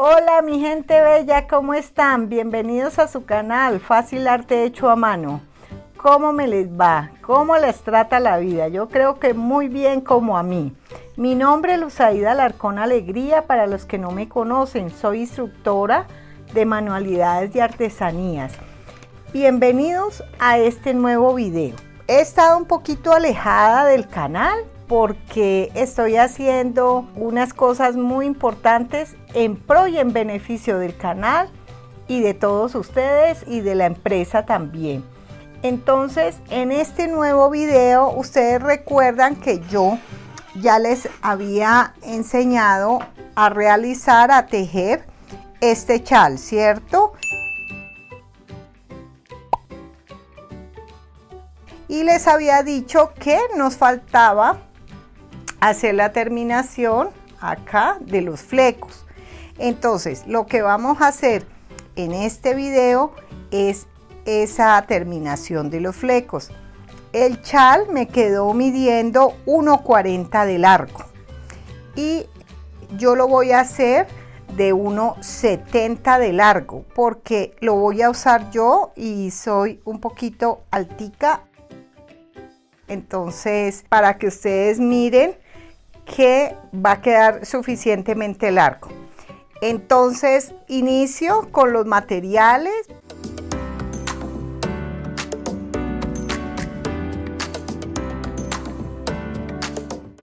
Hola mi gente bella, ¿cómo están? Bienvenidos a su canal Fácil Arte Hecho a Mano. ¿Cómo me les va? ¿Cómo les trata la vida? Yo creo que muy bien como a mí. Mi nombre es Luzaida Alarcón Alegría, para los que no me conocen, soy instructora de manualidades y artesanías. Bienvenidos a este nuevo video. He estado un poquito alejada del canal porque estoy haciendo unas cosas muy importantes en pro y en beneficio del canal y de todos ustedes y de la empresa también. Entonces, en este nuevo video, ustedes recuerdan que yo ya les había enseñado a realizar, a tejer este chal, ¿cierto? Y les había dicho que nos faltaba hacer la terminación acá de los flecos. Entonces, lo que vamos a hacer en este video es esa terminación de los flecos. El chal me quedó midiendo 1,40 de largo y yo lo voy a hacer de 1,70 de largo porque lo voy a usar yo y soy un poquito altica. Entonces, para que ustedes miren que va a quedar suficientemente largo. Entonces, inicio con los materiales.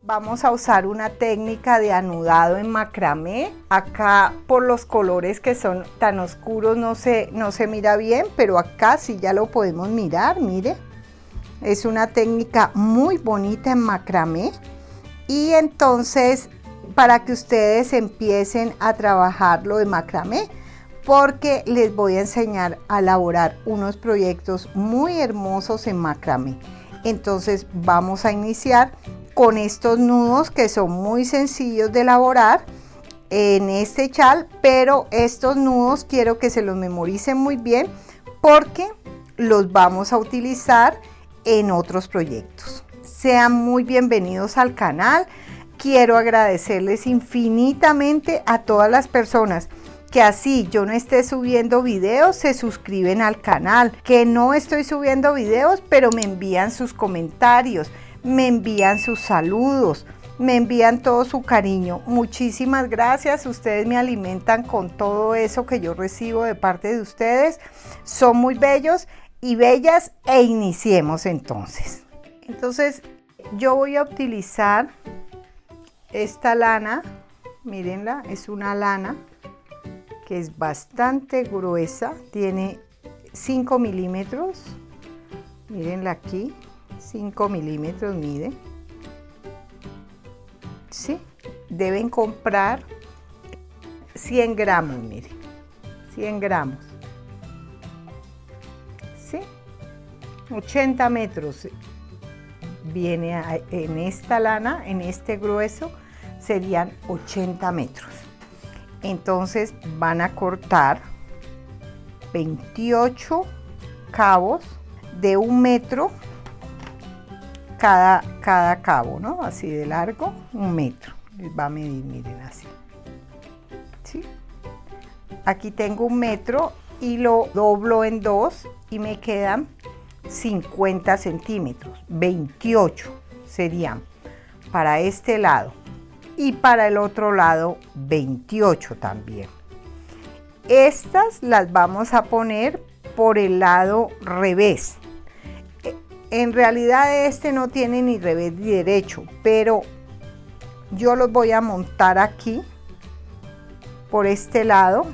Vamos a usar una técnica de anudado en macramé. Acá por los colores que son tan oscuros no se mira bien, pero acá sí ya lo podemos mirar, mire. Es una técnica muy bonita en macramé. Y entonces, para que ustedes empiecen a trabajar lo de macramé, porque les voy a enseñar a elaborar unos proyectos muy hermosos en macramé. Entonces vamos a iniciar con estos nudos que son muy sencillos de elaborar en este chal, pero estos nudos quiero que se los memoricen muy bien porque los vamos a utilizar en otros proyectos. Sean muy bienvenidos al canal. Quiero agradecerles infinitamente a todas las personas que así yo no esté subiendo videos, se suscriben al canal, que no estoy subiendo videos, pero me envían sus comentarios, me envían sus saludos, me envían todo su cariño. Muchísimas gracias, ustedes me alimentan con todo eso que yo recibo de parte de ustedes. Son muy bellos y bellas e iniciemos entonces. Entonces yo voy a utilizar esta lana, mírenla, es una lana que es bastante gruesa, tiene 5 milímetros, mírenla aquí, 5 milímetros mide. Sí, deben comprar 100 gramos, miren, 100 gramos, sí, 80 metros. Viene en esta lana, en este grueso, serían 80 metros. Entonces van a cortar 28 cabos de 1 metro cada cabo, ¿no? Así de largo, 1 metro. Les va a medir, miren así. ¿Sí? Aquí tengo 1 metro y lo doblo en 2 y me quedan 50 centímetros, 28 serían para este lado y para el otro lado 28 también. Estas las vamos a poner por el lado revés. En realidad este no tiene ni revés ni derecho, pero yo los voy a montar aquí por este lado,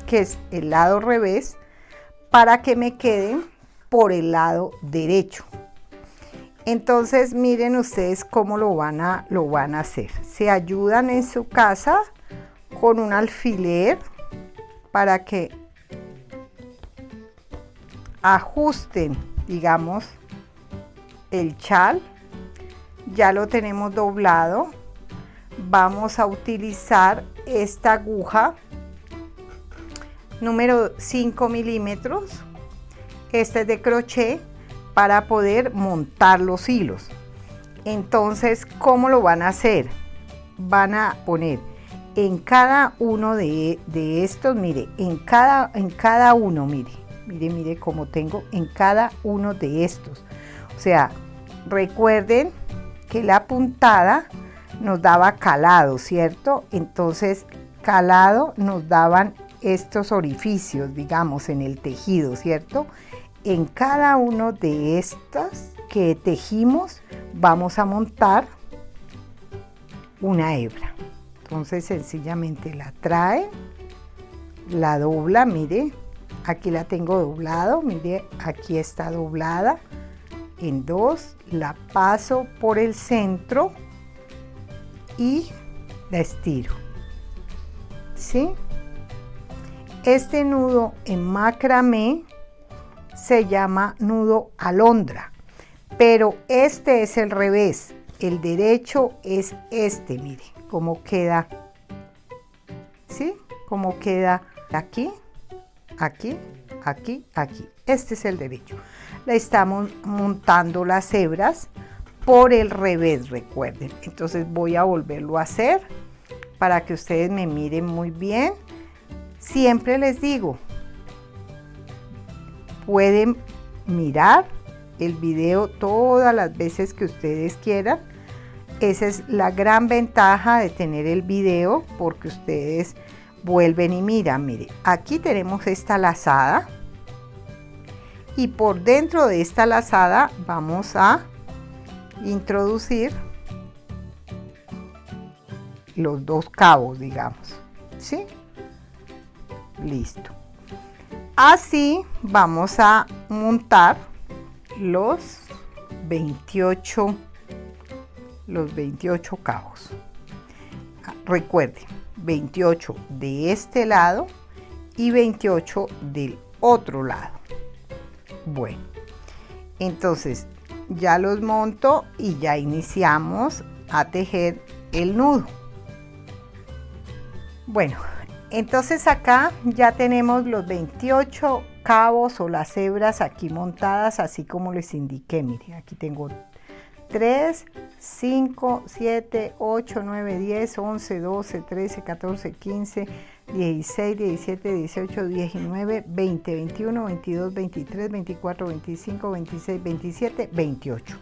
que es el lado revés, para que me queden por el lado derecho. Entonces miren ustedes cómo lo van a hacer. Se ayudan en su casa con un alfiler para que ajusten, digamos, el chal. Ya lo tenemos doblado. Vamos a utilizar esta aguja número 5 milímetros. Este es de crochet para poder montar los hilos. Entonces, ¿cómo lo van a hacer? Van a poner en cada uno de estos, mire, en cada uno, mire cómo tengo en cada uno de estos. O sea, recuerden que la puntada nos daba calado, ¿cierto? Entonces, calado nos daban estos orificios, digamos, en el tejido, ¿cierto? En cada uno de estas que tejimos vamos a montar una hebra. Entonces sencillamente la trae, la dobla, mire, aquí la tengo doblado, mire, aquí está doblada en dos, la paso por el centro y la estiro, ¿sí? Este nudo en macramé se llama nudo alondra, pero este es el revés, el derecho es este, mire cómo queda, ¿sí? Cómo queda aquí, aquí, aquí, aquí. Este es el derecho. Le estamos montando las hebras por el revés, recuerden. Entonces voy a volverlo a hacer para que ustedes me miren muy bien. Siempre les digo, pueden mirar el video todas las veces que ustedes quieran. Esa es la gran ventaja de tener el video, porque ustedes vuelven y miran. Mire, aquí tenemos esta lazada y por dentro de esta lazada vamos a introducir los dos cabos, digamos, ¿sí? Listo. Así vamos a montar los 28 cabos. Recuerden, 28 de este lado y 28 del otro lado. Bueno, entonces ya los monto y ya iniciamos a tejer el nudo. Bueno, entonces acá ya tenemos los 28 cabos o las hebras aquí montadas, así como les indiqué. Mire, aquí tengo 3, 5, 7, 8, 9, 10, 11, 12, 13, 14, 15, 16, 17, 18, 19, 20, 21, 22, 23, 24, 25, 26, 27, 28.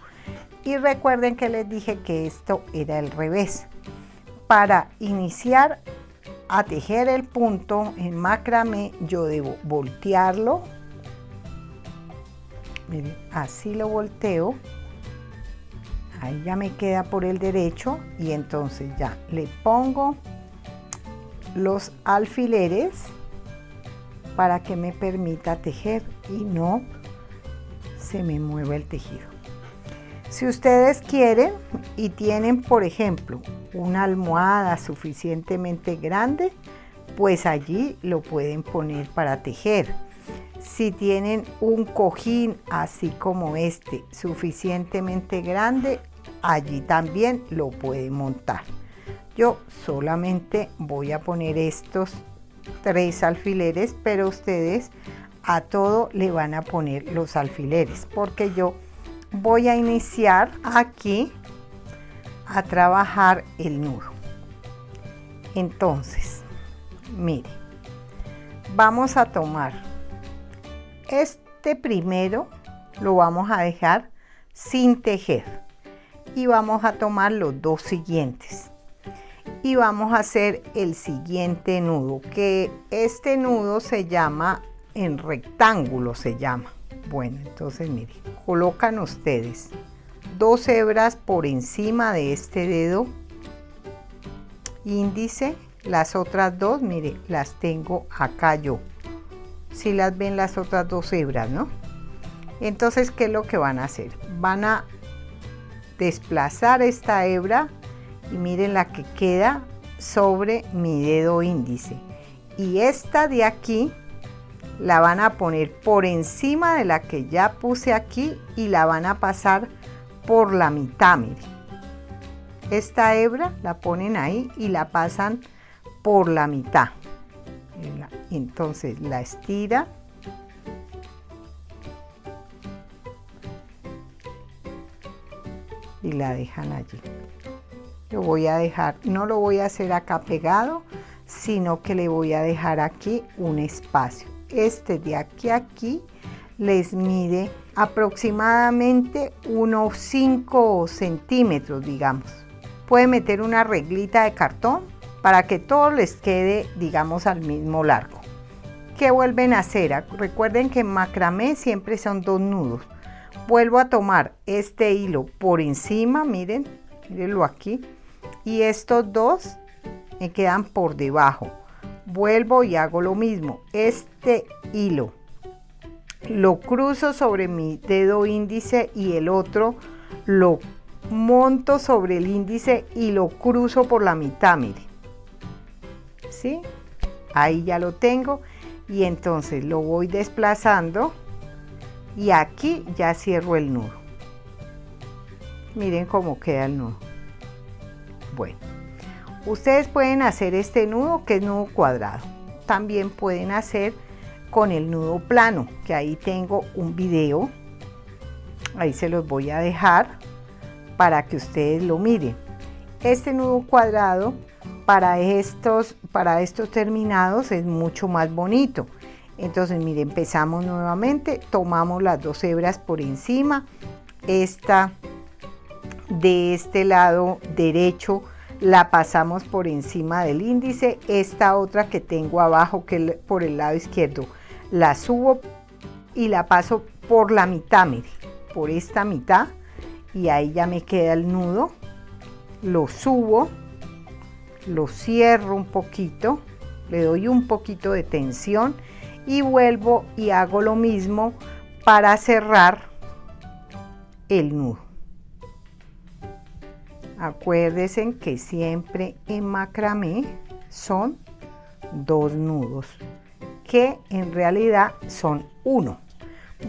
Y recuerden que les dije que esto era el revés. Para iniciar a tejer el punto en macramé, yo debo voltearlo. Miren, así lo volteo. Ahí ya me queda por el derecho y entonces ya le pongo los alfileres para que me permita tejer y no se me mueva el tejido. Si ustedes quieren y tienen, por ejemplo, una almohada suficientemente grande, pues allí lo pueden poner para tejer. Si tienen un cojín así como este suficientemente grande, allí también lo pueden montar. Yo solamente voy a poner estos 3 alfileres, pero ustedes a todo le van a poner los alfileres, porque yo voy a iniciar aquí a trabajar el nudo. Entonces, mire, vamos a tomar este primero, lo vamos a dejar sin tejer y vamos a tomar los dos siguientes y vamos a hacer el siguiente nudo, que este nudo se llama en rectángulo, se llama. Bueno, entonces mire, colocan ustedes 2 hebras por encima de este dedo índice, las otras 2, mire, las tengo acá yo. Si las ven las otras 2 hebras, ¿no? Entonces, ¿qué es lo que van a hacer? Van a desplazar esta hebra y miren la que queda sobre mi dedo índice. Y esta de aquí la van a poner por encima de la que ya puse aquí y la van a pasar por la mitad, miren. Esta hebra la ponen ahí y la pasan por la mitad. Entonces la estira y la dejan allí. lo voy a dejar, no lo voy a hacer acá pegado, sino que le voy a dejar aquí un espacio. Este de aquí a aquí les mide aproximadamente unos 5 centímetros, digamos. Pueden meter una reglita de cartón para que todo les quede, digamos, al mismo largo. ¿Qué vuelven a hacer? Recuerden que en macramé siempre son 2 nudos. Vuelvo a tomar este hilo por encima, miren, mírenlo aquí, y estos 2 me quedan por debajo. Vuelvo y hago lo mismo. Este hilo lo cruzo sobre mi dedo índice y el otro lo monto sobre el índice y lo cruzo por la mitad, miren. ¿Sí? Ahí ya lo tengo y entonces lo voy desplazando y aquí ya cierro el nudo. Miren cómo queda el nudo. Bueno, ustedes pueden hacer este nudo que es nudo cuadrado. También pueden hacer con el nudo plano, que ahí tengo un video. Ahí se los voy a dejar para que ustedes lo miren. Este nudo cuadrado para estos terminados es mucho más bonito. Entonces, miren, empezamos nuevamente, tomamos las 2 hebras por encima, esta de este lado derecho la pasamos por encima del índice, esta otra que tengo abajo, que es por el lado izquierdo, la subo y la paso por la mitad, miren, por esta mitad, y ahí ya me queda el nudo. Lo subo, lo cierro un poquito, le doy un poquito de tensión y vuelvo y hago lo mismo para cerrar el nudo. Acuérdense que siempre en macramé son 2 nudos, que en realidad son 1.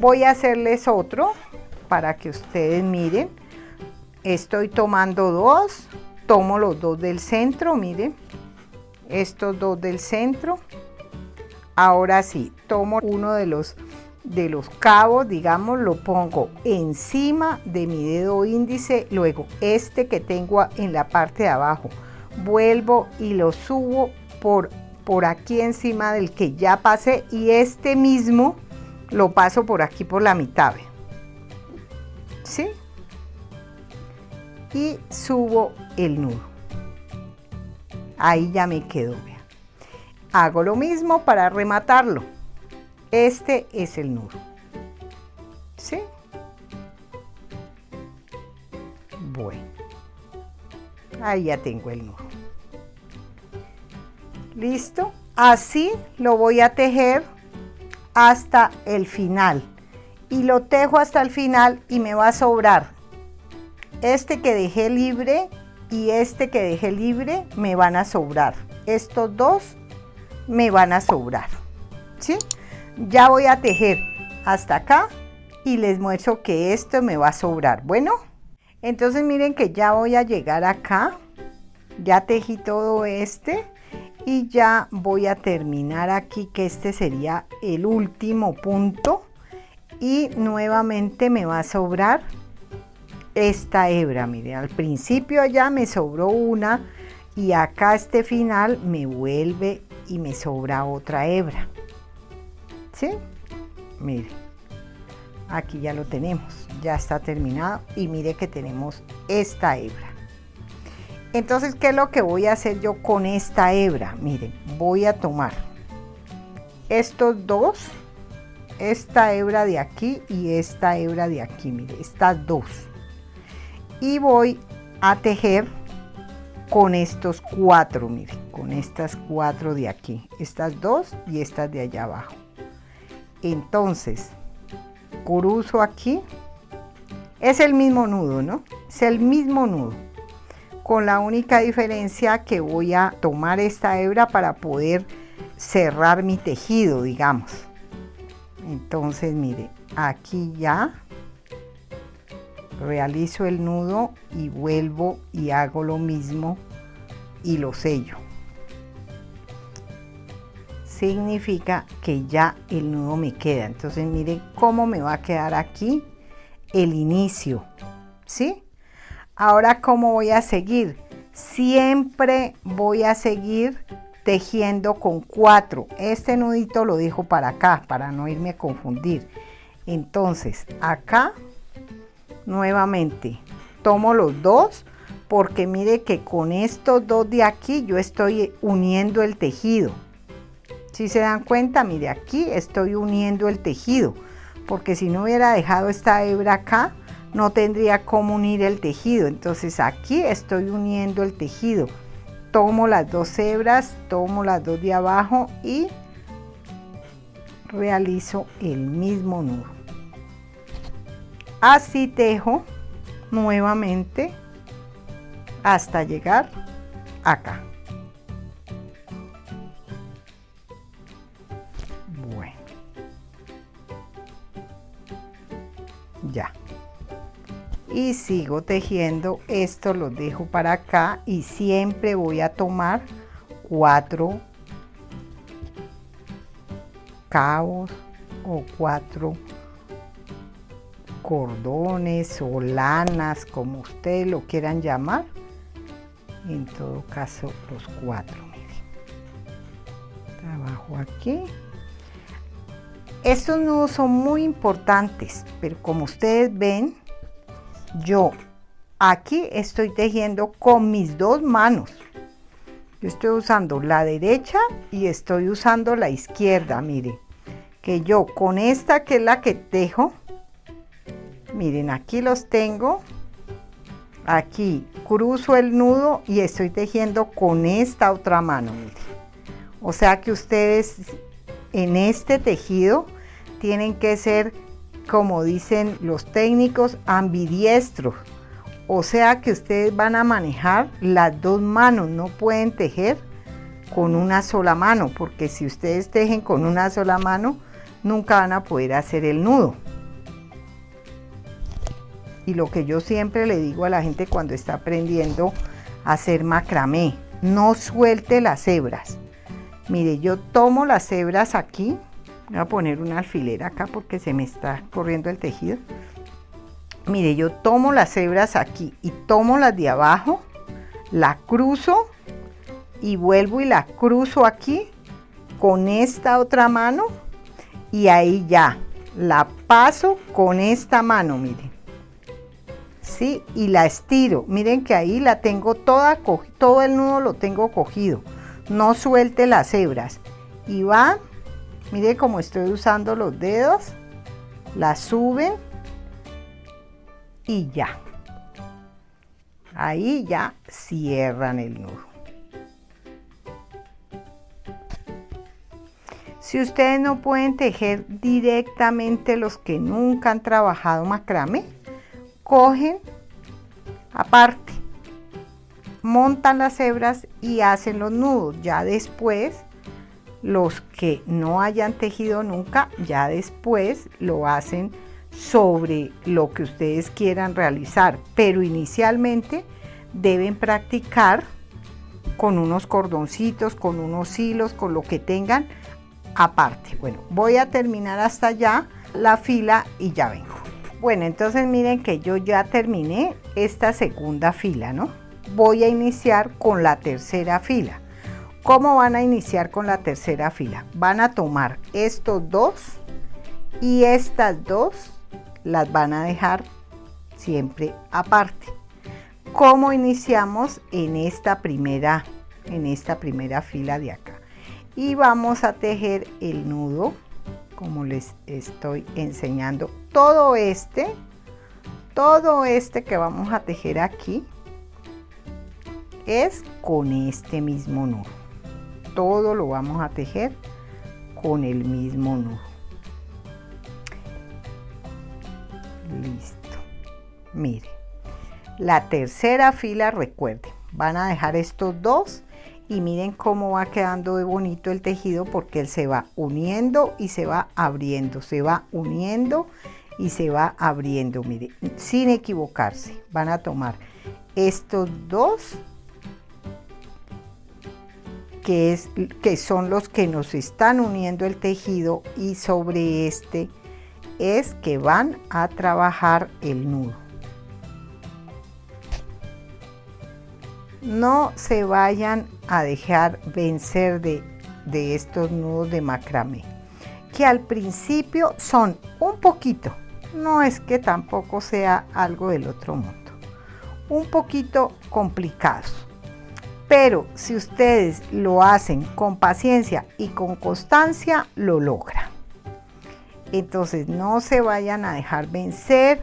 Voy a hacerles otro para que ustedes miren. Estoy tomando 2, tomo los 2 del centro, miren, estos 2 del centro. Ahora sí, tomo uno de los cabos, digamos, lo pongo encima de mi dedo índice, luego este que tengo en la parte de abajo, vuelvo y lo subo por aquí encima del que ya pasé y este mismo lo paso por aquí por la mitad, ¿sí? Y subo el nudo. Ahí ya me quedó, vean. Hago lo mismo para rematarlo. Este es el nudo, ¿sí? Bueno, ahí ya tengo el nudo. ¿Listo? Así lo voy a tejer hasta el final. Y lo tejo hasta el final y me va a sobrar este que dejé libre y este que dejé libre me van a sobrar. Estos 2 me van a sobrar, ¿sí? Ya voy a tejer hasta acá y les muestro que esto me va a sobrar. Bueno, entonces miren que ya voy a llegar acá, ya tejí todo este y ya voy a terminar aquí, que este sería el último punto, y nuevamente me va a sobrar esta hebra. Miren, al principio ya me sobró una y acá este final me vuelve y me sobra otra hebra. ¿Sí? Miren, aquí ya lo tenemos, ya está terminado y mire que tenemos esta hebra. Entonces, ¿qué es lo que voy a hacer yo con esta hebra? Miren, voy a tomar estos 2, esta hebra de aquí y esta hebra de aquí, miren, estas 2, y voy a tejer con estos 4, miren, con estas 4 de aquí, estas 2 y estas de allá abajo. Entonces, cruzo aquí, es el mismo nudo, ¿no? Es el mismo nudo, con la única diferencia que voy a tomar esta hebra para poder cerrar mi tejido, digamos. Entonces, mire, aquí ya realizo el nudo y vuelvo y hago lo mismo y lo sello. Significa que ya el nudo me queda. Entonces miren cómo me va a quedar aquí el inicio, ¿sí? Ahora, ¿cómo voy a seguir? siempre voy a seguir tejiendo con 4. Este nudito lo dejo para acá para no irme a confundir. Entonces acá nuevamente tomo los 2 porque mire que con estos 2 de aquí yo estoy uniendo el tejido. Si se dan cuenta, mire, aquí estoy uniendo el tejido, porque si no hubiera dejado esta hebra acá, no tendría cómo unir el tejido. Entonces aquí estoy uniendo el tejido. Tomo las 2 hebras, tomo las 2 de abajo y realizo el mismo nudo. Así tejo nuevamente hasta llegar acá. Bueno, ya. Y sigo tejiendo. Esto lo dejo para acá y siempre voy a tomar 4 cabos o 4 cordones o lanas, como ustedes lo quieran llamar. En todo caso, los 4, miren. Trabajo aquí. Estos nudos son muy importantes, pero como ustedes ven, yo aquí estoy tejiendo con mis 2 manos. Yo estoy usando la derecha y estoy usando la izquierda, miren. Que yo con esta, que es la que tejo, miren, aquí los tengo. Aquí cruzo el nudo y estoy tejiendo con esta otra mano, miren. O sea que ustedes en este tejido tienen que ser, como dicen los técnicos, ambidiestros. O sea que ustedes van a manejar las 2 manos, no pueden tejer con una sola mano, porque si ustedes tejen con una sola mano, nunca van a poder hacer el nudo. Y lo que yo siempre le digo a la gente cuando está aprendiendo a hacer macramé, no suelte las hebras. Mire, yo tomo las hebras aquí, voy a poner un alfiler acá porque se me está corriendo el tejido. Mire, yo tomo las hebras aquí y tomo las de abajo, la cruzo y vuelvo y la cruzo aquí con esta otra mano y ahí ya la paso con esta mano, miren. ¿Sí? Y la estiro. Miren que ahí la tengo toda, todo el nudo lo tengo cogido. No suelte las hebras. Y va, miren cómo estoy usando los dedos. La suben y ya. Ahí ya cierran el nudo. Si ustedes no pueden tejer directamente, los que nunca han trabajado macramé, cogen aparte, montan las hebras y hacen los nudos. Ya después, los que no hayan tejido nunca, ya después lo hacen sobre lo que ustedes quieran realizar, pero inicialmente deben practicar con unos cordoncitos, con unos hilos, con lo que tengan aparte. Bueno, voy a terminar hasta allá la fila y ya vengo. Bueno, entonces miren que yo ya terminé esta segunda fila, ¿no? Voy a iniciar con la tercera fila. ¿Cómo van a iniciar con la tercera fila? Van a tomar estos 2 y estas 2 las van a dejar siempre aparte. ¿Cómo iniciamos en esta primera fila de acá? Y vamos a tejer el nudo, como les estoy enseñando. Todo este que vamos a tejer aquí es con este mismo nudo. Todo lo vamos a tejer con el mismo nudo. Listo. Mire, la tercera fila, recuerden, van a dejar estos 2 y miren cómo va quedando de bonito el tejido, porque él se va uniendo y se va abriendo, se va uniendo y se va abriendo, mire, sin equivocarse. Van a tomar estos 2 que son los que nos están uniendo el tejido, y sobre este es que van a trabajar el nudo. no se vayan a dejar vencer de estos nudos de macramé, que al principio son un poquito, no es que tampoco sea algo del otro mundo, un poquito complicados, pero si ustedes lo hacen con paciencia y con constancia, lo logran. Entonces no se vayan a dejar vencer,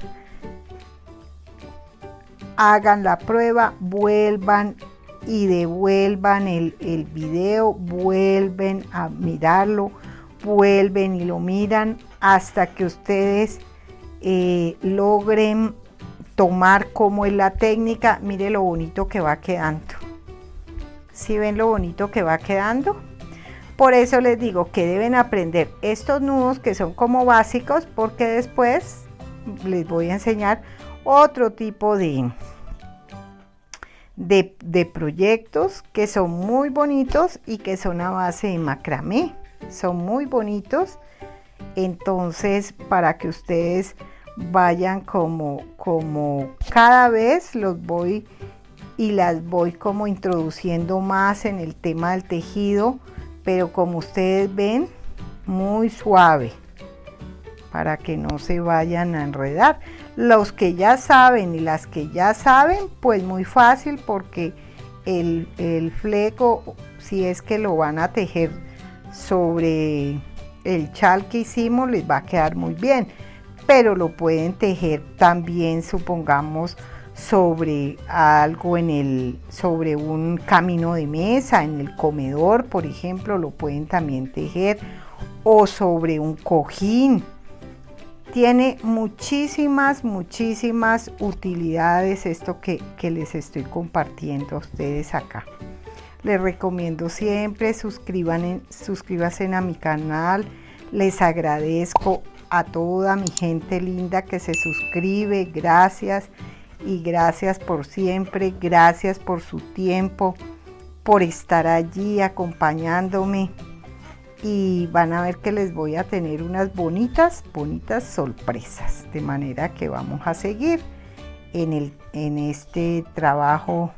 hagan la prueba, vuelvan y devuelvan el video, vuelven a mirarlo, vuelven y lo miran hasta que ustedes logren tomar cómo es la técnica. Mire lo bonito que va quedando. ¿Sí ven lo bonito que va quedando? Por eso les digo que deben aprender estos nudos que son como básicos, porque después les voy a enseñar otro tipo de proyectos que son muy bonitos y que son a base de macramé. Son muy bonitos. Entonces, para que ustedes vayan como cada vez los voy y las voy como introduciendo más en el tema del tejido, pero como ustedes ven, muy suave, para que no se vayan a enredar. Los que ya saben y las que ya saben, pues muy fácil, porque el fleco, si es que lo van a tejer sobre el chal que hicimos, les va a quedar muy bien, pero lo pueden tejer también, supongamos, sobre algo sobre un camino de mesa, en el comedor, por ejemplo, lo pueden también tejer, o sobre un cojín. Tiene muchísimas utilidades esto que les estoy compartiendo a ustedes acá. Les recomiendo siempre suscríbanse a mi canal. Les agradezco a toda mi gente linda que se suscribe. Gracias y gracias por siempre. Gracias por su tiempo, por estar allí acompañándome. Y van a ver que les voy a tener unas bonitas sorpresas, de manera que vamos a seguir en este trabajo.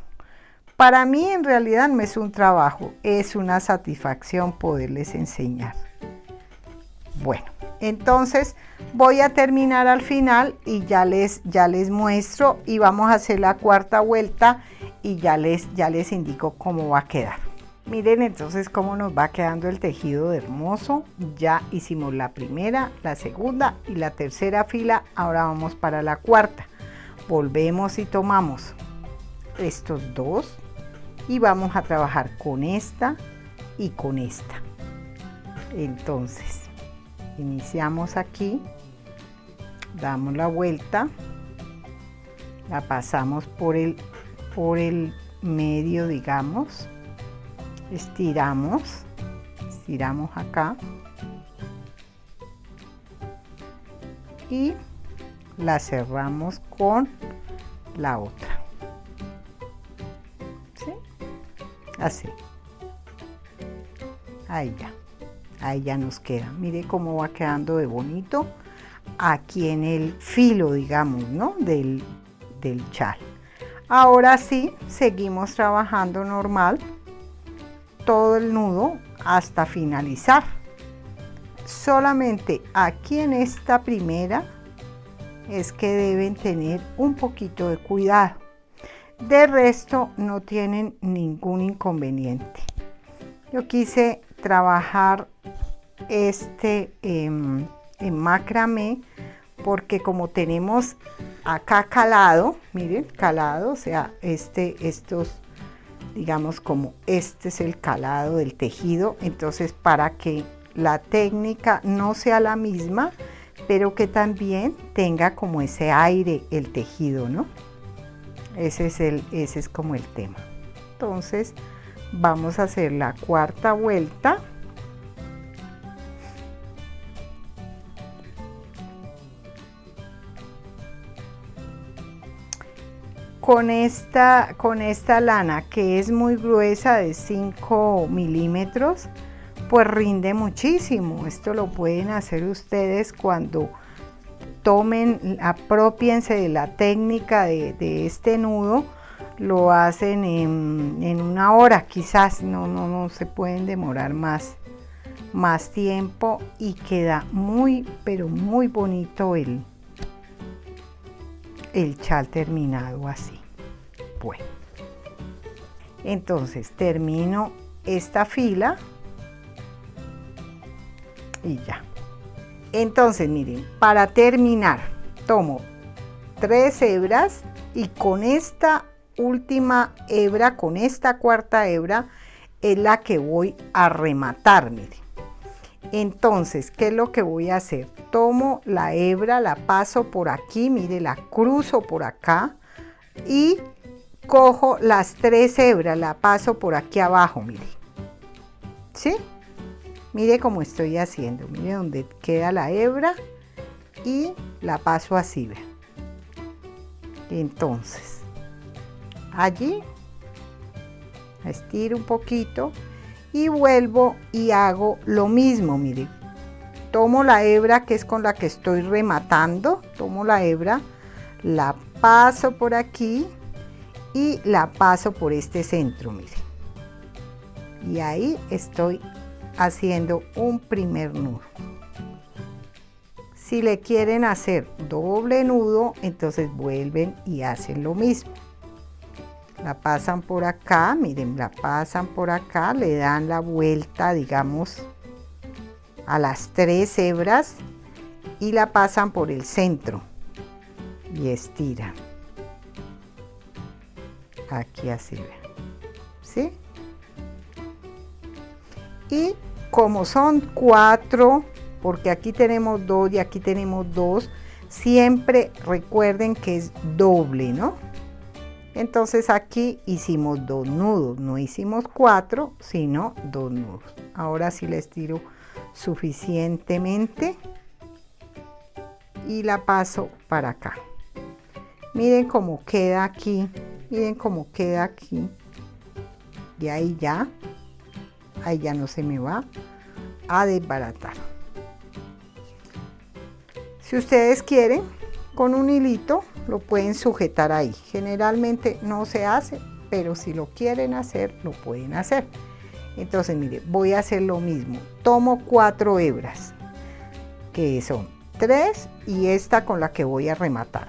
Para mí en realidad no es un trabajo, es una satisfacción poderles enseñar. Bueno, entonces voy a terminar al final y ya les muestro, y vamos a hacer la cuarta vuelta y ya les indico cómo va a quedar. Miren entonces cómo nos va quedando el tejido de hermoso. Ya hicimos la primera, la segunda y la tercera fila. Ahora vamos para la cuarta. Volvemos y tomamos estos dos y vamos a trabajar con esta y con esta. Entonces iniciamos aquí, damos la vuelta, la pasamos por el medio, digamos. Estiramos acá y la cerramos con la otra, ¿sí? Así, ahí ya nos queda. Mire cómo va quedando de bonito aquí en el filo, digamos, ¿no? del chal. Ahora sí, seguimos trabajando normal todo el nudo hasta finalizar. Solamente aquí en esta primera es que deben tener un poquito de cuidado. De resto no tienen ningún inconveniente. Yo quise trabajar en macramé porque como tenemos acá calado, miren, calado, o sea, estos, digamos, como este es el calado del tejido, entonces para que la técnica no sea la misma, pero que también tenga como ese aire el tejido, ¿no? Ese es como el tema. Entonces vamos a hacer la cuarta vuelta. Con esta lana que es muy gruesa, de 5 milímetros, pues rinde muchísimo. Esto lo pueden hacer ustedes cuando apropiense de la técnica de este nudo. lo hacen en una hora, quizás no se pueden demorar más tiempo y queda muy, pero muy bonito el chal terminado así. Bueno, entonces termino esta fila y ya. Entonces miren, para terminar tomo 3 hebras y con esta última hebra, con esta cuarta hebra es la que voy a rematar, miren. Entonces, ¿qué es lo que voy a hacer? Tomo la hebra, la paso por aquí, mire, la cruzo por acá y cojo las 3 hebras, la paso por aquí abajo, mire. ¿Sí? Mire cómo estoy haciendo, mire donde queda la hebra y la paso así, ¿ve? Entonces, allí estiro un poquito y vuelvo y hago lo mismo, mire. Tomo la hebra que es con la que estoy rematando, tomo la hebra, la paso por aquí y la paso por este centro, mire. Y ahí estoy haciendo un primer nudo. Si le quieren hacer doble nudo, entonces vuelven y hacen lo mismo. La pasan por acá, miren, la pasan por acá, le dan la vuelta, digamos, a las 3 hebras y la pasan por el centro y estiran. Aquí así, ¿sí? Y como son 4, porque aquí tenemos 2 y aquí tenemos 2, siempre recuerden que es doble, ¿no? Entonces aquí hicimos 2 nudos, no hicimos 4, sino 2 nudos. Ahora sí les tiro suficientemente y la paso para acá. Miren cómo queda aquí, miren cómo queda aquí. Y ahí ya no se me va a desbaratar. Si ustedes quieren, con un hilito lo pueden sujetar ahí. Generalmente no se hace, pero si lo quieren hacer, lo pueden hacer. Entonces, mire, voy a hacer lo mismo. Tomo 4 hebras, que son 3 y esta con la que voy a rematar.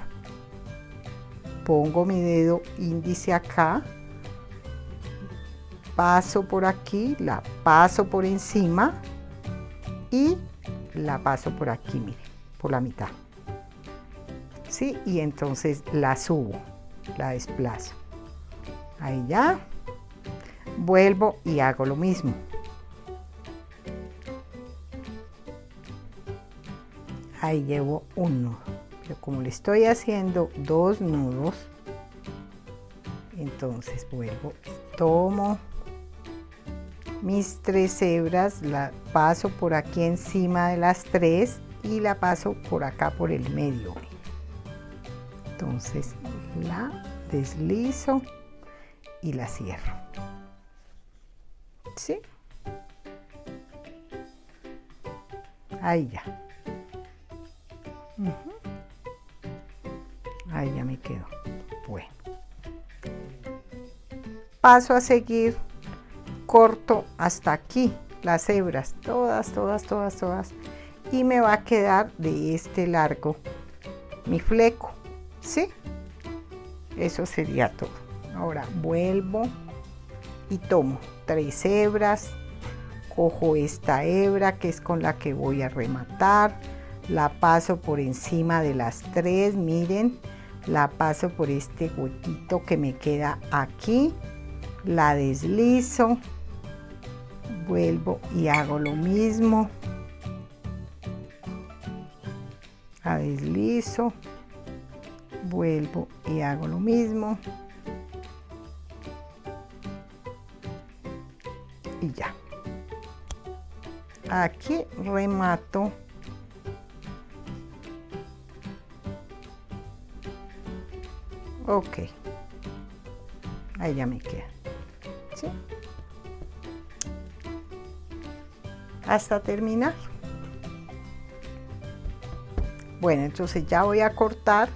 Pongo mi dedo índice acá, paso por aquí, la paso por encima y la paso por aquí, mire, por la mitad. ¿Sí? Y entonces la subo, la desplazo. Ahí ya. Vuelvo y hago lo mismo. Ahí llevo un nudo. Pero como le estoy haciendo 2 nudos, entonces vuelvo, tomo mis 3 hebras, la paso por aquí encima de las 3 y la paso por acá por el medio. Entonces la deslizo y la cierro. ¿Sí? Ahí ya. Ahí ya me quedó. Bueno. Paso a seguir, corto hasta aquí las hebras, todas. Y me va a quedar de este largo mi fleco. ¿Sí? Eso sería todo. Ahora vuelvo y tomo 3 hebras, cojo esta hebra que es con la que voy a rematar, la paso por encima de las 3, miren, la paso por este huequito que me queda aquí, la deslizo, vuelvo y hago lo mismo, la deslizo, vuelvo y hago lo mismo. Y ya. Aquí remato. Ok. Ahí ya me queda. ¿Sí? Hasta terminar. Bueno, entonces ya voy a cortar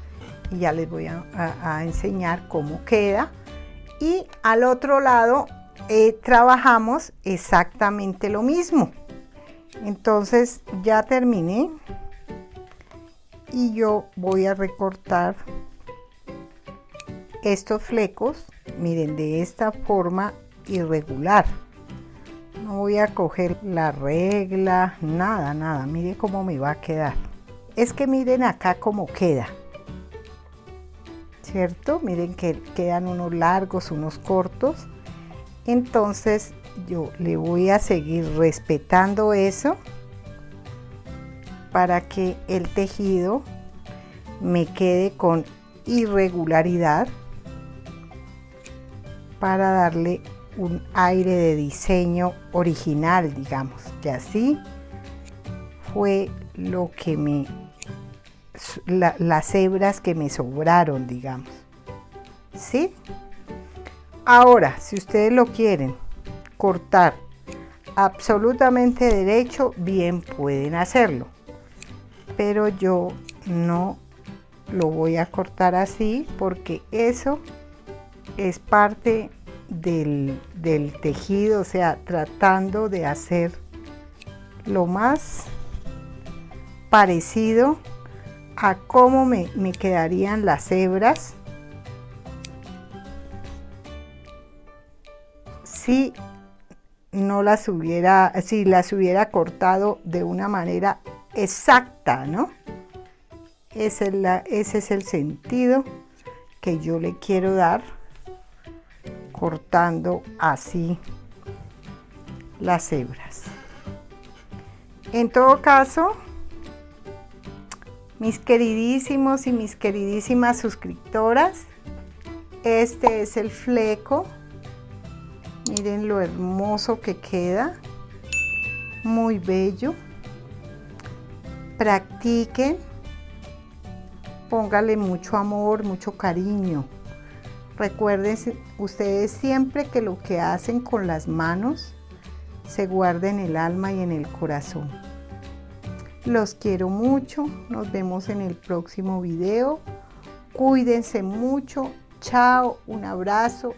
y ya les voy a enseñar cómo queda. Y al otro lado trabajamos exactamente lo mismo. Entonces ya terminé y yo voy a recortar estos flecos, miren, de esta forma irregular. No voy a coger la regla, nada, miren cómo me va a quedar. Es que miren acá cómo queda, ¿cierto? Miren que quedan unos largos, unos cortos. Entonces yo le voy a seguir respetando eso para que el tejido me quede con irregularidad, para darle un aire de diseño original, digamos. Y así fue lo que las hebras que me sobraron, digamos. ¿Sí? Ahora, si ustedes lo quieren cortar absolutamente derecho, bien pueden hacerlo. Pero yo no lo voy a cortar así porque eso es parte del tejido, o sea, tratando de hacer lo más parecido a cómo me quedarían las hebras si las hubiera cortado de una manera exacta, ¿no? Ese es el sentido que yo le quiero dar cortando así las hebras. En todo caso, mis queridísimos y mis queridísimas suscriptoras, este es el fleco. Miren lo hermoso que queda, muy bello. Practiquen, póngale mucho amor, mucho cariño. Recuerden ustedes siempre que lo que hacen con las manos se guarda en el alma y en el corazón. Los quiero mucho, nos vemos en el próximo video. Cuídense mucho, chao, un abrazo.